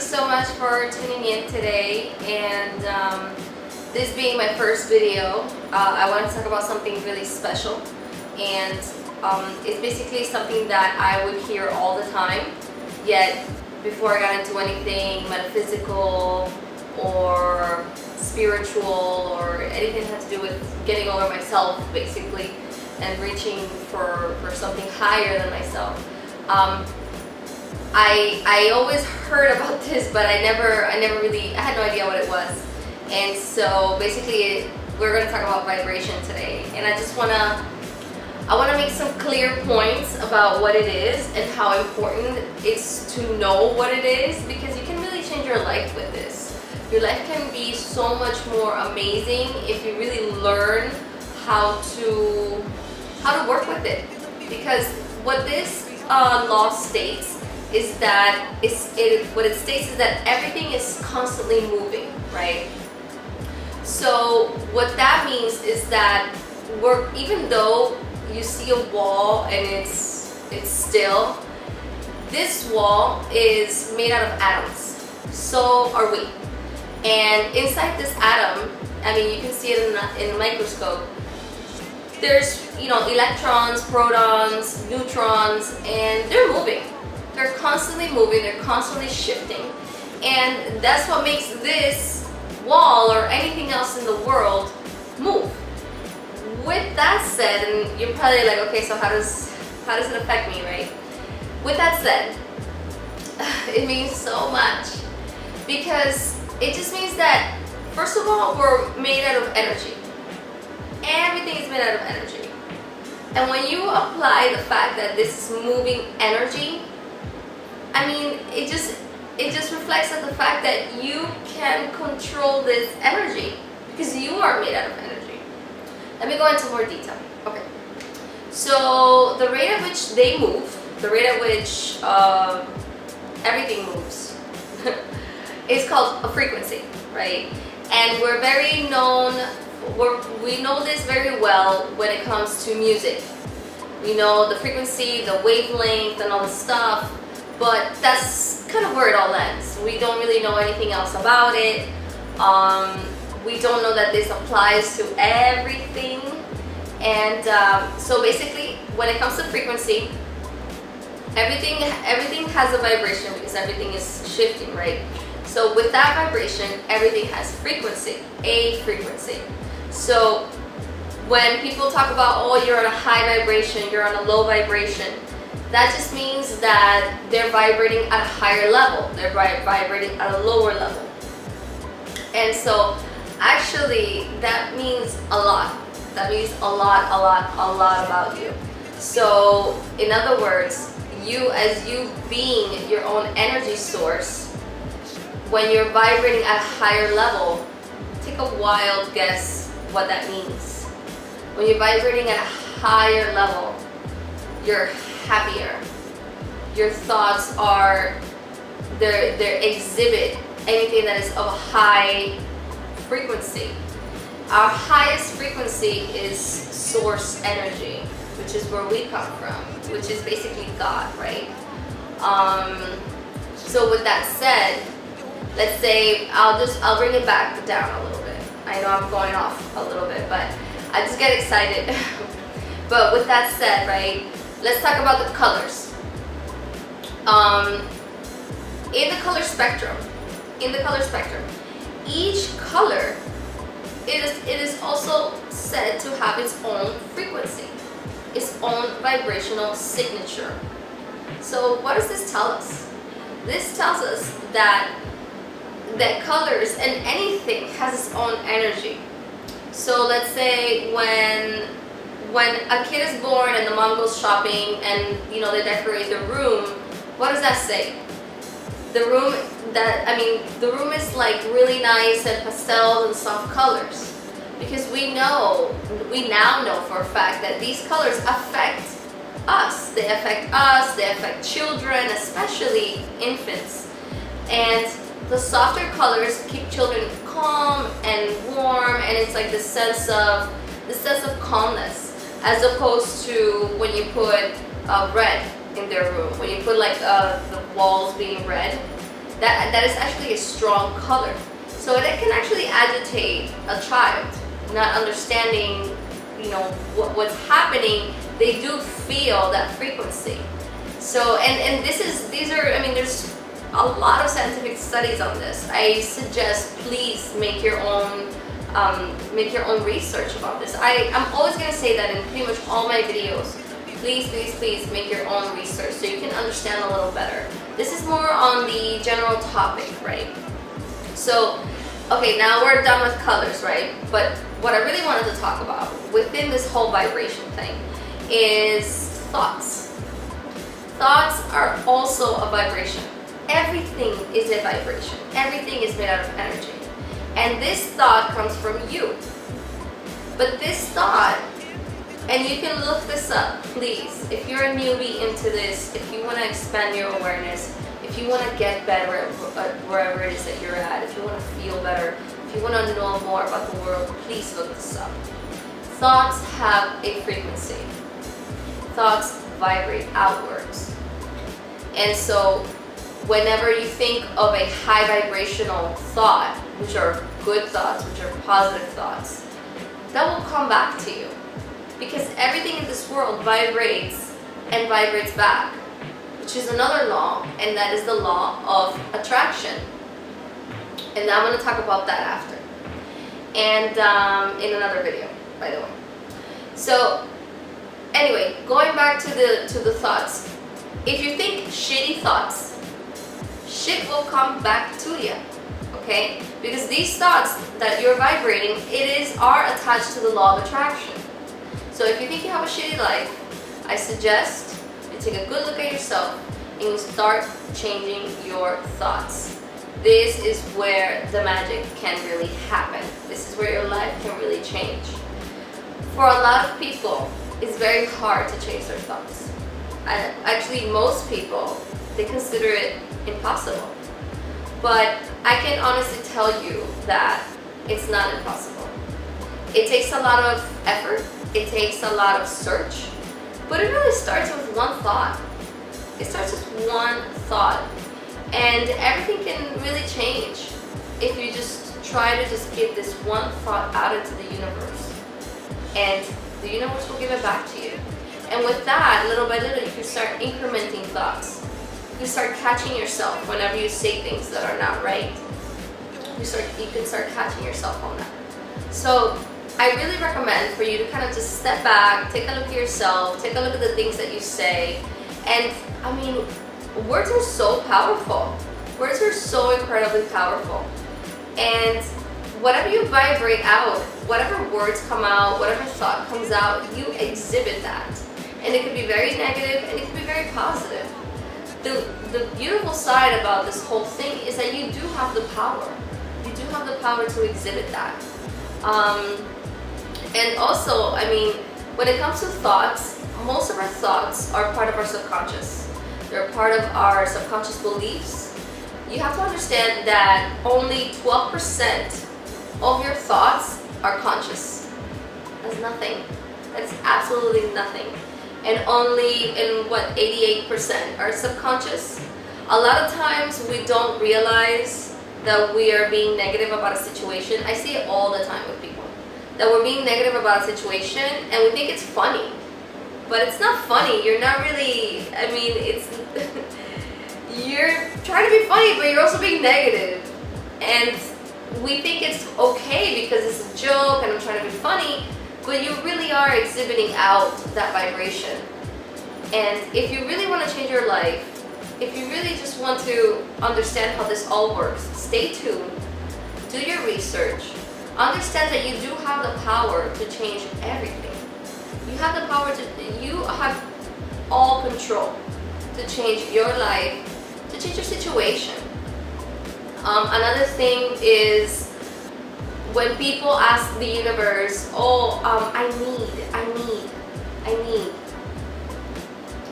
so much for tuning in today, and this being my first video, I want to talk about something really special, and it's basically something that I would hear all the time, yet before I got into anything metaphysical or spiritual or anything that had to do with getting over myself basically and reaching for something higher than myself. I always heard about this, but I had no idea what it was. And so basically we're going to talk about vibration today, and I want to make some clear points about what it is and how important it's to know what it is, because you can really change your life with this. Your life can be so much more amazing if you really learn how to work with it. Because what this law states is that what it states is that everything is constantly moving, right? So what that means is that even though you see a wall and it's still, this wall is made out of atoms. So are we. And inside this atom, I mean, you can see it in a microscope. There's, electrons, protons, neutrons, and they're moving. They're constantly moving, they're constantly shifting. And that's what makes this wall or anything else in the world move. With that said, and you're probably like, okay, so how does it affect me, right? With that said, it means so much, because it just means that, first of all, we're made out of energy. Everything is made out of energy. And when you apply the fact that this is moving energy, I mean, it just reflects on the fact that you can control this energy, because you are made out of energy. Let me go into more detail. Okay. So the rate at which they move, the rate at which everything moves, is called a frequency, right? And we're very known. We know this very well when it comes to music. We know the frequency, the wavelength, and all the stuff, but that's kind of where it all ends. We don't really know anything else about it. We don't know that this applies to everything. And so basically, when it comes to frequency, everything has a vibration, because everything is shifting, right? So with that vibration, everything has frequency, a frequency. So when people talk about, oh, you're on a high vibration, you're on a low vibration, that just means that they're vibrating at a higher level. They're vibrating at a lower level. And so actually that means a lot. That means a lot about you. So in other words, as you being your own energy source, when you're vibrating at a higher level, take a wild guess what that means. When you're vibrating at a higher level, you're happier. Your thoughts they exhibit anything that is of a high frequency. Our highest frequency is source energy, which is where we come from, which is basically God, right? So with that said, let's say I'll bring it back down a little bit. I know I'm going off a little bit, but I just get excited. But with that said, right, let's talk about the colors. In the color spectrum, each color, it is also said to have its own frequency, its own vibrational signature. So what does this tell us? This tells us that colors and anything has its own energy. So let's say when a kid is born and the mom goes shopping and they decorate the room, what does that say? The room is like really nice and pastels and soft colors, because we now know for a fact that these colors affect us. They affect children, especially infants. And the softer colors keep children calm and warm, and it's like the sense of calmness, as opposed to when you put red in their room. When you put like the walls being red, That is actually a strong color. So it can actually agitate a child, not understanding, you know, what's happening. They do feel that frequency. So, and these are, I mean, there's a lot of scientific studies on this. I suggest please make your own research about this. I'm always going to say that in pretty much all my videos. Please, please, please make your own research so you can understand a little better. This is more on the general topic, right? So, okay, now we're done with colors, right? But what I really wanted to talk about within this whole vibration thing is thoughts. Thoughts are also a vibration. Everything is a vibration. Everything is made out of energy. And this thought comes from you. But this thought, and you can look this up, please. If you're a newbie into this, if you want to expand your awareness, if you want to get better at wherever it is that you're at, if you want to feel better, if you want to know more about the world, please look this up. Thoughts have a frequency. Thoughts vibrate outwards. And so whenever you think of a high vibrational thought, which are good thoughts, which are positive thoughts, that will come back to you. Because everything in this world vibrates and vibrates back, which is another law, and that is the law of attraction. And I'm going to talk about that after. And in another video, by the way. So anyway, going back to the thoughts. If you think shitty thoughts, shit will come back to you. Okay? Because these thoughts that you're vibrating, are attached to the law of attraction. So if you think you have a shitty life, I suggest you take a good look at yourself and you start changing your thoughts. This is where the magic can really happen. This is where your life can really change. For a lot of people, it's very hard to change their thoughts. Actually, most people, they consider it impossible. But I can honestly tell you that it's not impossible. It takes a lot of effort. It takes a lot of search. But it really starts with one thought. It starts with one thought. And everything can really change if you just try to just give this one thought out into the universe. And the universe will give it back to you. And with that, little by little, you can start incrementing thoughts. You start catching yourself whenever you say things that are not right. You can start catching yourself on that. So I really recommend for you to kind of just step back, take a look at yourself, take a look at the things that you say. And I mean, words are so powerful. Words are so incredibly powerful. And whatever you vibrate out, whatever words come out, whatever thought comes out, you exhibit that. And it can be very negative and it can be very positive. The beautiful side about this whole thing is that you do have the power. You do have the power to exhibit that. And also, I mean, when it comes to thoughts, most of our thoughts are part of our subconscious. They're part of our subconscious beliefs. You have to understand that only 12% of your thoughts are conscious. That's nothing. That's absolutely nothing. And only in what, 88% are subconscious. A lot of times we don't realize that we are being negative about a situation. I see it all the time with people. That we're being negative about a situation and we think it's funny. But it's not funny. You're not really, I mean, it's, you're trying to be funny, but you're also being negative. And we think it's okay because it's a joke and I'm trying to be funny, but you really are exhibiting out that vibration. And if you really want to change your life, if you really just want to understand how this all works, stay tuned, do your research, understand that you do have the power to change everything. You have the power to, you have all control to change your life, to change your situation. Another thing is when people ask the universe, oh, I need.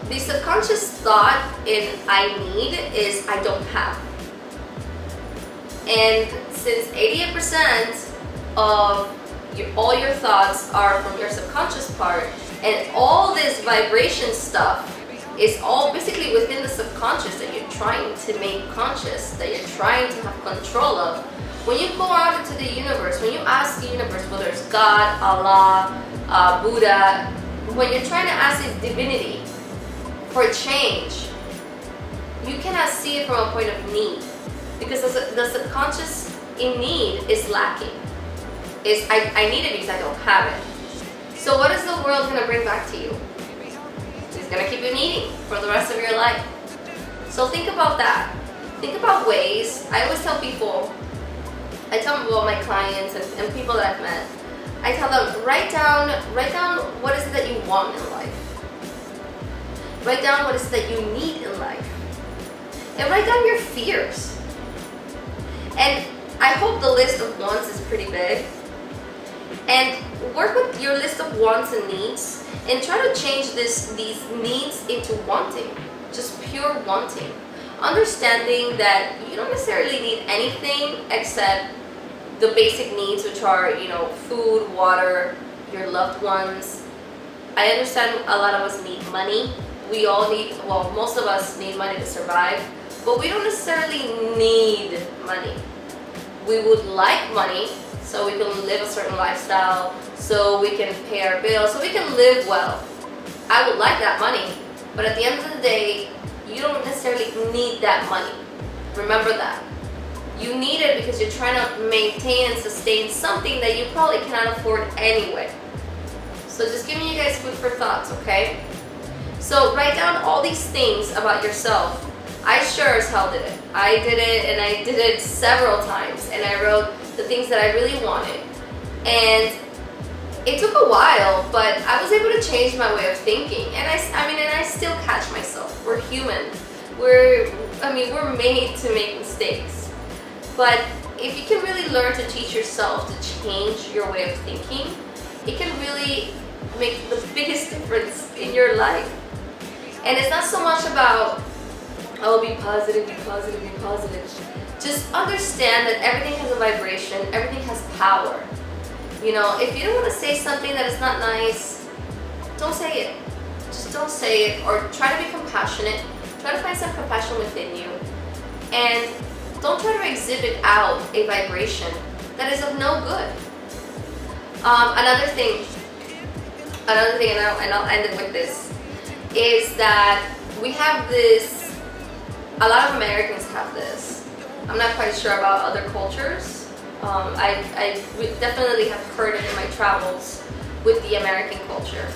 The subconscious thought in I need is I don't have. And since 88% of all your thoughts are from your subconscious part, and all this vibration stuff It's all basically within the subconscious that you're trying to make conscious, that you're trying to have control of. When you go out into the universe, when you ask the universe, whether it's God, Allah, Buddha, when you're trying to ask this divinity for change, you cannot see it from a point of need, because the subconscious in need is lacking. I need it because I don't have it. So what is the world going to bring back to you? It's going to keep you needing for the rest of your life. So think about that. Think about ways. I always tell people, I tell about my clients and people that I've met, I tell them, write down what is it that you want in life. Write down what is it that you need in life. And write down your fears. And I hope the list of wants is pretty big. And work with your list of wants and needs and try to change these needs into wanting, just pure wanting. Understanding that you don't necessarily need anything except the basic needs, which are, food, water, your loved ones. I understand a lot of us need money. We all need, well, most of us need money to survive, but we don't necessarily need money. We would like money so we can live a certain lifestyle, so we can pay our bills, so we can live well. I would like that money, but at the end of the day, you don't necessarily need that money. Remember that. You need it because you're trying to maintain and sustain something that you probably cannot afford anyway. So just giving you guys food for thoughts, okay? So write down all these things about yourself. I sure as hell did it. I did it, and I did it several times, and I wrote the things that I really wanted. And it took a while, but I was able to change my way of thinking. And I still catch myself. We're human. We're made to make mistakes. But if you can really learn to teach yourself to change your way of thinking, it can really make the biggest difference in your life. And it's not so much about, oh, be positive, be positive, be positive. Just understand that everything has a vibration, everything has power. If you don't want to say something that is not nice, don't say it. Just don't say it, or try to be compassionate. Try to find some compassion within you. And don't try to exhibit out a vibration that is of no good. Another thing, and I'll end it with this, is that we have this, a lot of Americans have this. I'm not quite sure about other cultures. I definitely have heard it in my travels with the American culture,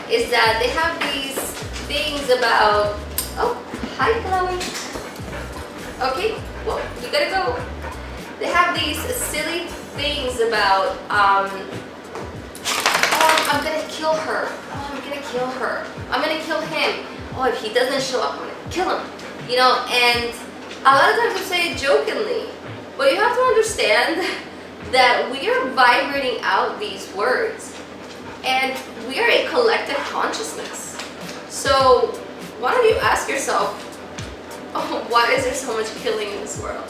is that they have these things about, oh, hi Chloe. Okay, well, you gotta go. They have these silly things about, oh, I'm gonna kill her. Oh, I'm gonna kill her. I'm gonna kill him. Oh, if he doesn't show up, I'm gonna kill him. And a lot of times we say it jokingly, but you have to understand that we are vibrating out these words, and we are a collective consciousness. So why don't you ask yourself, oh, why is there so much killing in this world?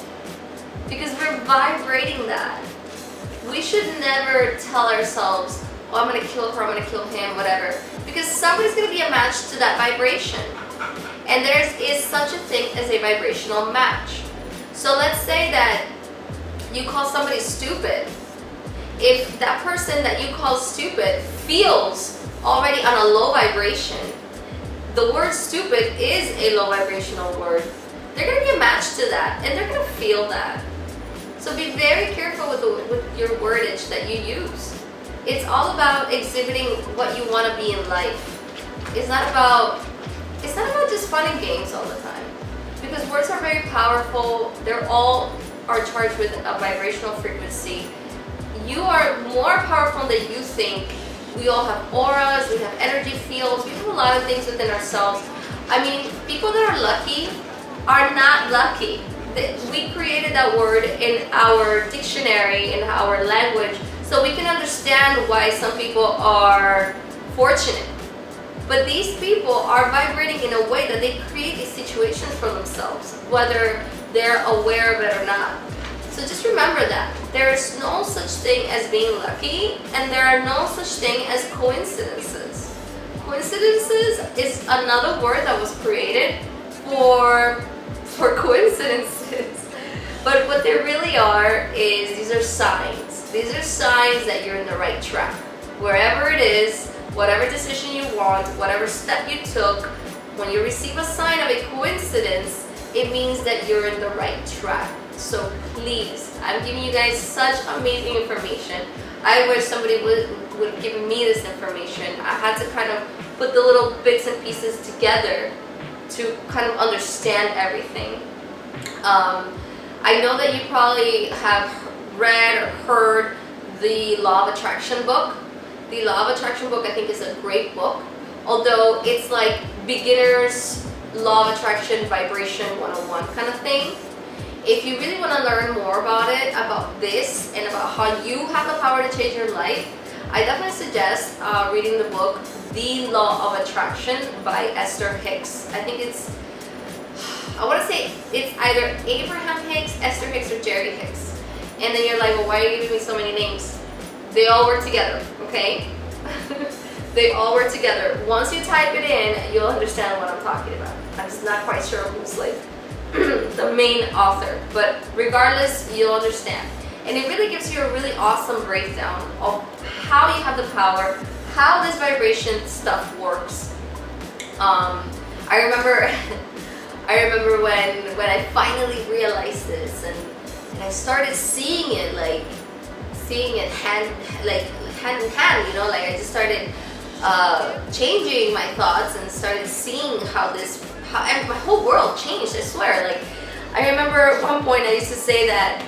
Because we're vibrating that. We should never tell ourselves, oh, I'm gonna kill her, I'm gonna kill him, whatever, because somebody's gonna be a match to that vibration. And there is such a thing as a vibrational match. So let's say that you call somebody stupid. If that person that you call stupid feels already on a low vibration, the word stupid is a low vibrational word. They're going to be a match to that, and they're going to feel that. So be very careful with your wordage that you use. It's all about exhibiting what you want to be in life. It's not about just fun and games all the time. Because words are very powerful. They're all are charged with a vibrational frequency. You are more powerful than you think. We all have auras, we have energy fields, we have a lot of things within ourselves. People that are lucky are not lucky. We created that word in our dictionary, in our language, so we can understand why some people are fortunate. But these people are vibrating in a way that they create these situations for themselves, whether they're aware of it or not. So just remember that. There is no such thing as being lucky, and there are no such thing as coincidences. Coincidences is another word that was created for coincidences. But what they really are is these are signs. These are signs that you're in the right track. Wherever it is, whatever decision you want, whatever step you took, when you receive a sign of a coincidence, it means that you're in the right track. So please, I'm giving you guys such amazing information. I wish somebody would have given me this information. I had to kind of put the little bits and pieces together to kind of understand everything. I know that you probably have read or heard the Law of Attraction book. The Law of Attraction book, I think, is a great book. Although it's like beginner's Law of Attraction vibration 101 kind of thing. If you really want to learn more about it, about this, and about how you have the power to change your life, I definitely suggest reading the book The Law of Attraction by Esther Hicks. I think it's, I want to say it's either Abraham Hicks, Esther Hicks, or Jerry Hicks. And then you're like, well, why are you giving me so many names? They all work together, okay? They all work together. Once you type it in, you'll understand what I'm talking about. I'm just not quite sure who's like the main author, but regardless, you'll understand. And it really gives you a really awesome breakdown of how you have the power, how this vibration stuff works. I remember when I finally realized this, and I started seeing it hand in hand, you know, like I just started changing my thoughts and started seeing how my whole world changed, I swear. Like, I remember at one point I used to say that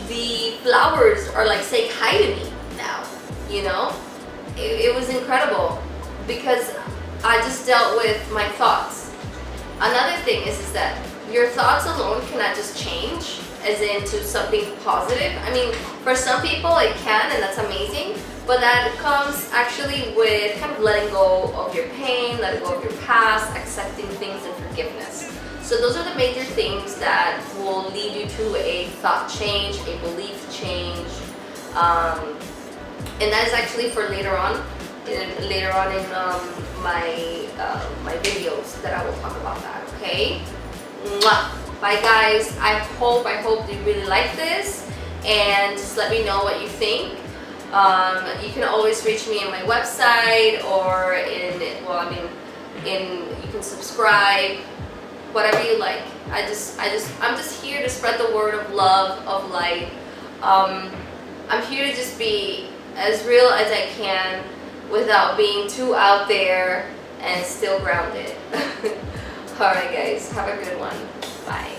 the flowers are like saying hi to me now, you know? It was incredible because I just dealt with my thoughts. Another thing is that your thoughts alone cannot just change as into something positive. I mean, for some people it can, and that's amazing, but that comes actually with kind of letting go of your pain, letting go of your past, accepting things, and forgiveness. So those are the major things that will lead you to a thought change, a belief change, and that is actually for later on in my videos that I will talk about that. Okay. Mwah. Bye guys. I hope you really like this, and just let me know what you think. You can always reach me on my website, or you can subscribe, whatever you like. I'm just here to spread the word of love, of light. I'm here to just be as real as I can without being too out there and still grounded. Alright guys, have a good one. Bye.